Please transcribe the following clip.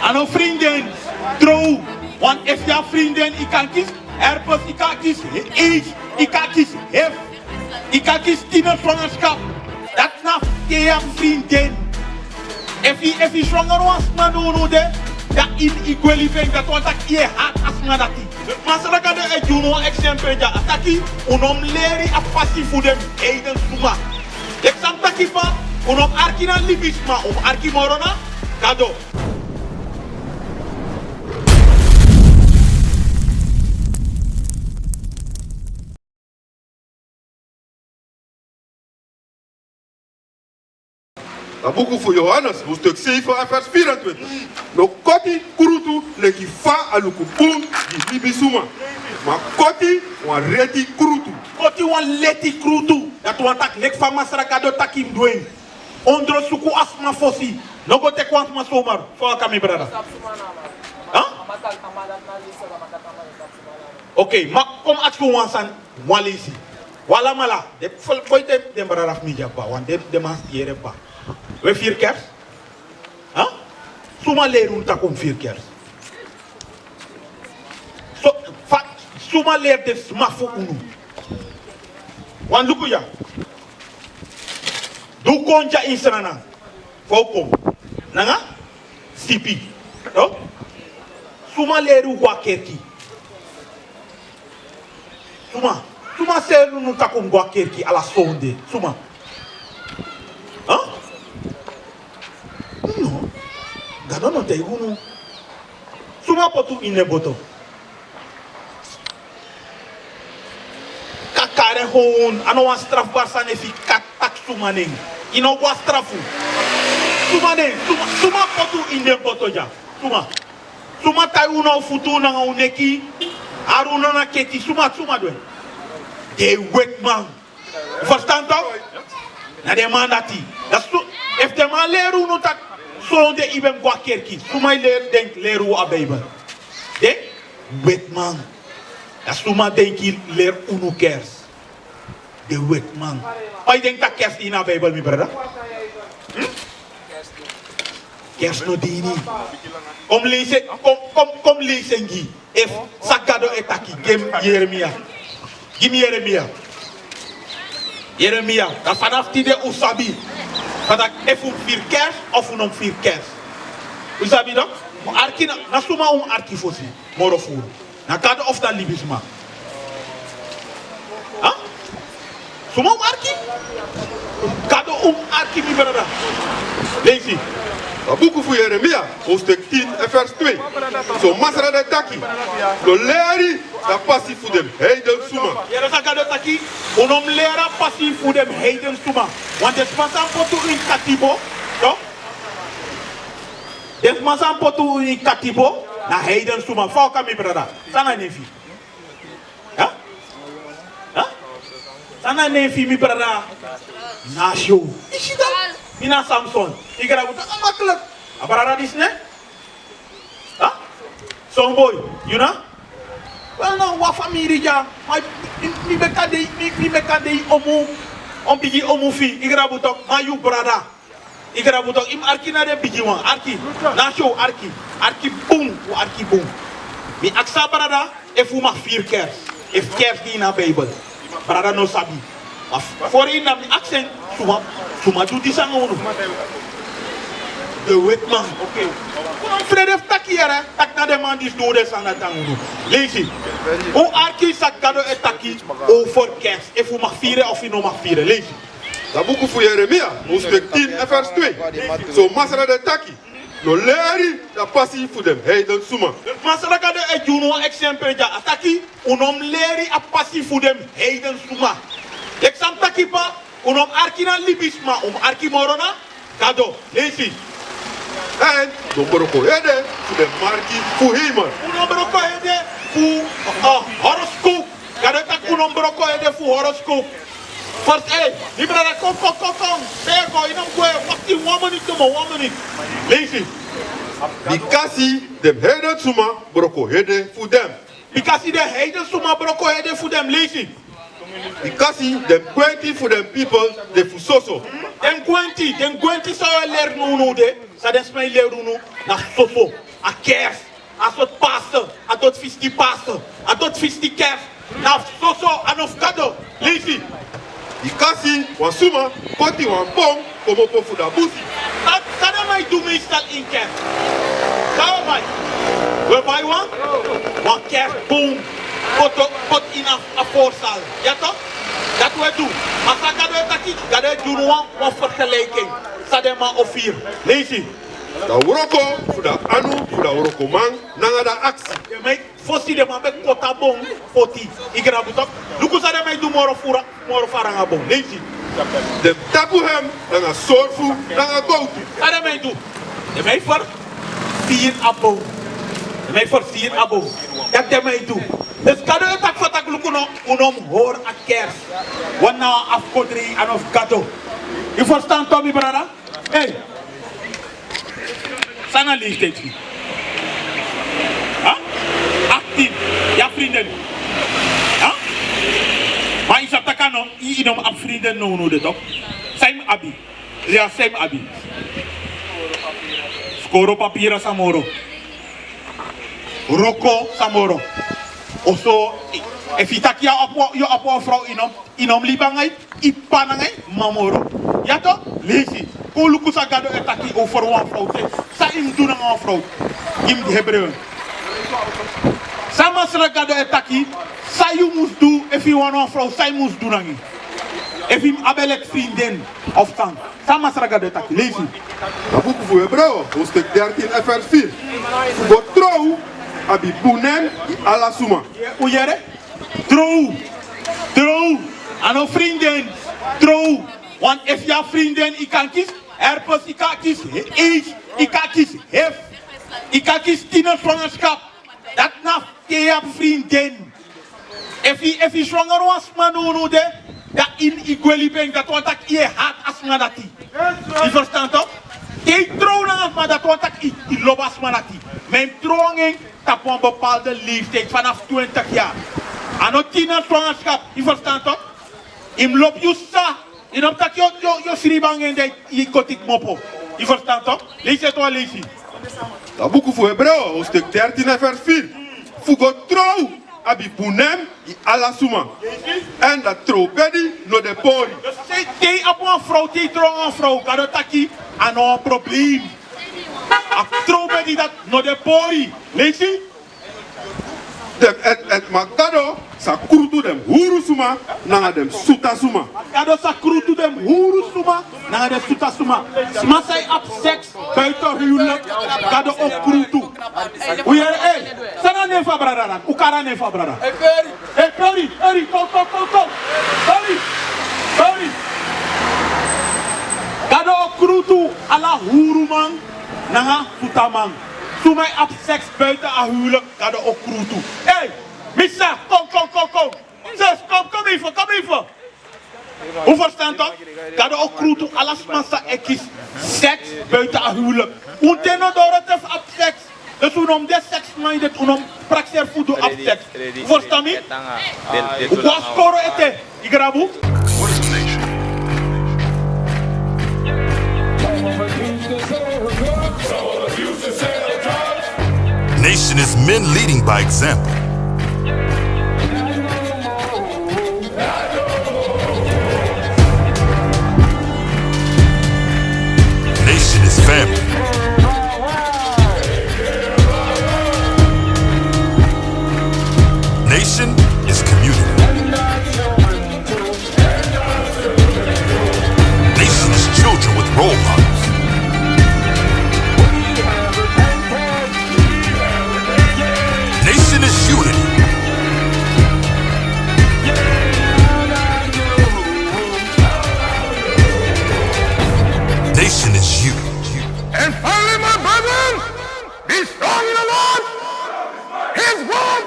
En een vriendin, trouw. Want als je vriendin, ik kan kiezen herpes, ik kan kiezen AIDS, ik kan kiezen HIV, ik kan kiezen tienerzwangerschap. Dat is je vriendin. Als je zwanger was, maar doen we dat in equilibrium, dat want dat je haat als maar dat die. Maar ze gaan de doen exempel ja, dat die unom leren a passie voor dem heden suma. Ik sam takipa unom arkina libisma arki morona Gado. Dat boek voor Johannes, hoofdstuk 7 en vers 24. No koti kurutu leki fa alukupun di libisuma. Maar koti wan reti kurutu. Koti wan leti kurutu. Dat wan tak lek fa masrakado takim doen. Ondro suku asma fosi. No go te kwant ma somar. Fala kami brada. Huh? Oké, maar kom atku wansan walisi. Wala mala. De foi de brada media pa. Want de mas yere pa. We vier Kerst? Huh? Suma leer ta kom vier Kerst. So, suma leer de smafu unu. Wan luku ya. Du konja insrana. Fokom. Nanga? Sipi. No? Suma leer wa kerki. Suma seru nu ta kom wa kerki ala sonde. Suma. Huh? No, Gado no te unu. Suma potu ineboto. Kakare hoon, ano wan straf barsa nefi tak sumaning. Ino wa strafu. Sumaning, suma potu ineboto ja. Suma tai uno futu na uneki. Aruna na keti suma doen. De wet man. Verstaan toch? Na de mandati. Dat is if de man leru no tak sonde ibem kwa kerki. Suma leer denk leru a Bijbel. De wet man. Dat suma denk leer unu Kerst. De wet man. Pai denk tak Kerst in a Bijbel mi brada? Kerst no dini. Kom lezen gi. If Gado etaki gem Jeremia. Gim Jeremia. Dat vanaf die de usabi. Dat if vier Kerst of non vier Kerst. Usabi dat? Arki na suma arki fosi. Morofuru. Na Gado of na libisma. Huh? Suma arki? Gado arki mi brada. Lees Dat boek voor Jeremia, hoofdstuk 10 en vers 2. Zo masra de taki. Lo leri dat passie voor dem heiden suma. Jeremia Gado taki. Unom lera passie voor dem heiden suma. Want het pasan potu in katibo. Toch? Het pasan potu in katibo. Na heiden suma. Fauka mi brada. Sana nefi. Ja? Ja? Sana nefi mi brada. Na show. Ishida. Ina Samson. Ikara buta makkelijk. Abarara dis ne? Huh? Son boy, you know? Well no, wa family ja. Mi beka de omu. On bigi omu fi. Ikara buta ma you brada. Ikara buta im arki na de bigi wan. Arki. Na show arki. Arki boom. Arki boom. Mi aksa brada. Efu ma vier Kerst. If Kerst die na Bijbel. Brada no sabi. Voor in na mi accent. Suma doet die sang onu. De wet man. Oké. Kom Fredef tak hier. Tak na de man die doet de sang na tang onu. Lees je. Hoe arki Gado etaki over Kerst. If u mag vieren of u no mag vieren. Lees je. Dat boek voor Jeremia, hoofdstuk 10 en vers 2. Zo masra de taki. Lo leri dat passie voor dem heiden suma. Masra Gado et juno exempel ja. Ataki unom leri a passie voor dem heiden suma. Ik sam taki pa. Unom arki na libisma, arki morona, Gado, lees je. En do broko hede voor de marki voor hemel. Unom broko hede voor horoscoop. Gado tak unom broko hede voor horoscoop. First, hey, libra da kom. Pego, inom kwe, wakti 1 minute. Lees je. Bikasi dem heiden suma broko hede voor dem. Bikasi de heiden suma broko hede voor dem, lees je. Because them 20 for them people, they for so. Them 20 so leer no de. Sa den smay leer no na soso. a Kerst, a tot pastor, a tot Feest pastor, a tot Feest Kerst, na so anof Gado, lazy. Die kasi, wan suma, koti wan bom, komo po fuda busi. Dat mij doen meestal in Kerst. Gaan wij. We bij wan kerstboom. Pot in een voorstel. Ja toch? Dat we doen. Maar sa Gado doen wan vergelijking. Sa de man of vier. Lees je. Da uroko, fuda anu, fuda uroko man, nanga da aksi. Je mij fossi de man met kota boom. Poti. Ik ga dat doen. Sa de mij doen moro faranga boom. Lees je. De tapu hem, nanga sorfu, nanga goutu. Sa de mij doen. De mij voor 4 abo. De mij voor 4 abo. Dat de mij doen. Dus Gado het tak fatak lukuno unom hoor a Kerst. Wanneer afkodri en of Gado. Je verstaat Tommy brada? Hey. Sana leeftijd. Huh? 18. Ja vrienden. Huh? Maar is dat takano inom ab vrienden no de toch? Zijn abi. Ja, zijn abi. Skoro papira samoro. Roko samoro. Oso, if you take your vrouw inom libangai, ipanangai, mamoro. Ja toch? Lees je. Koluku sa Gado etaki over one vrouw. Sa im doen een vrouw. Im de Hebreeën. Sama sa Gado etaki, sa you must do if you want een vrouw, sa you must doen angi. If you abelek vrienden of tang. Sama sa Gado etaki. Lees je. Dat boek voor Hebreeën, hoofdstuk 13 en vers 4. Voor trouw, abi bunem i ala suma. Hoe jij Trouw. Ano vrienden. Trouw. Want if je vrienden, ik kan kiezen. Herpes, ik kan kiezen. AIDS, ik kan kiezen. Hef. Ik kan kiezen tienerzwangerschap. Dat na je vrienden. If je zwanger was, man, dat in Igueli ben, dat want ik je haat als man dat die. Je verstaat toch? Ik trouw naar maar dat want ik loop als man dat die. Mijn trouwing op een bepaalde leeftijd vanaf 20 jaar. En ook tienerzwangerschap, je verstaat toch? In loop je sa, in op dat je schribang en dat je kotik mopo. Je verstaat toch? Lees het wel, lees je. Dat boek voor Hebreeën, hoofdstuk 13 en vers 4. Fugo trouw, abi bunem i ala suma. En dat trouw bedi no de pori. Dus zij op een vrouw, zij trouw een vrouw, kan dat taki aan een probleem. A trouw bedi dat no de pori. Lees je? Et Gado sa kurutu dem huru suma, nanga dem suta suma. Gado sa kurutu dem huru suma, nanga dem suta suma. Sma say op seks, buiten huwelijk, Gado ook kurutu. Hoe je hey, sana nefa brada dan, ukara nefa brada. Hey Perry, kom. Perry. Gado ook kurutu ala huru man, nanga suta man. Toen mij op seks buiten aan huwelijk, Gado ook kroetu. Hé, Missa, kom. Zus, kom even. Hoe verstaan toch? Gado ook kroetu, alles massa ekis. Seks buiten aan huwelijk. Unteno door het even op seks. Dus we noemen de seks, maar je noemt praxer voedo op seks. Verstaan me? Hoe was koro ete? Ik rabu? Nation is men leading by example. Nation is family. Nation is community. Nation is children with role models. Nation is unity. Nation is you. And finally, my brethren, be strong in the Lord. His word.